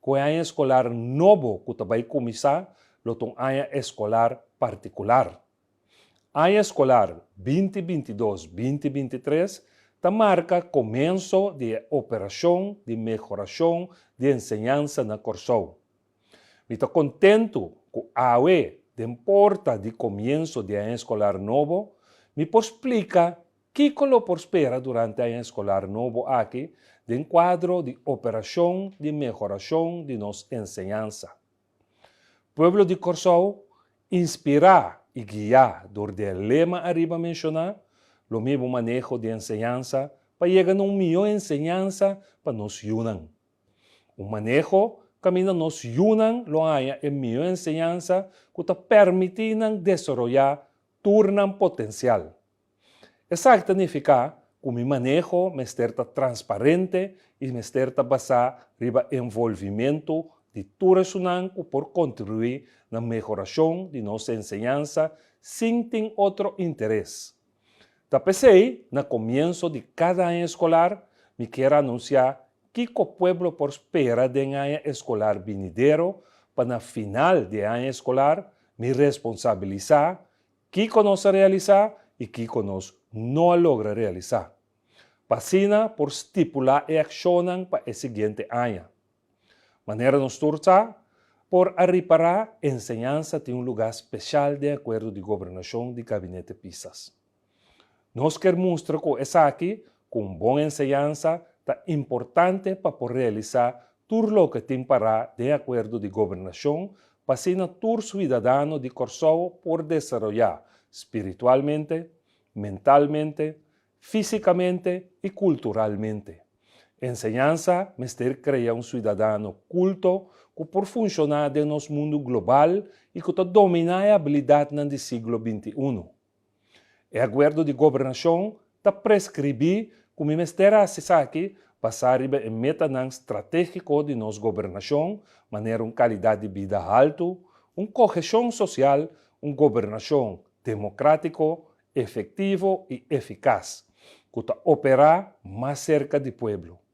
que ano escolar novo que vai começar, lotong ano escolar particular. Ano escolar 2022-2023 ta marca começo de operação de melhoração de enseñança na Corsou. Estou contento com a AUE de porta de começo de ano escolar novo, me explica que lo prospera durante ano escolar novo aqui, de enquadro de operação de melhoração de nossa enseñança. Pueblo de Corsou inspirar e guiar door de lema arriba mencionar, lo mesmo manejo de enseñanza para llegar a melhor enseñanza para nos unan. Manejo camina nos unan lo haya en melhor enseñanza que te permitirán desarrollar turnan potencial. Eso significa que mi manejo me está transparente y me está basado en envolvimiento de todos que por contribuir na mejoração de nossa enseñanza sem ter outro interesse. Tapecei, no começo de cada ano escolar, me quero anunciar que o pueblo prospera de ano escolar venidero para na final de ano escolar me responsabilizar que nós realizar e que nós não logra realizar. Pasina por estipular e accionar para o seguinte ano. Maneira nos turça, por reparar, enseñanza tem lugar especial de acordo de governação de gabinete PISAS. Nós queremos mostrar que essa aqui, com boa enseñanza, é importante para poder realizar tudo o que tem para de acordo de governação, para ser todo cidadão de Corsou por desenvolver espiritualmente, mentalmente, fisicamente e culturalmente. Enseñanza me ter criar cidadão culto que por funcionar no nosso mundo global e que domina a habilidade no século XXI. O acordo de governação está prescrever que o Ministério aqui passar em meta estratégico de nossa governação, maneira uma qualidade de vida alta, uma coesão social, uma governação democrática, efetiva e eficaz, que está operar mais cerca do povo.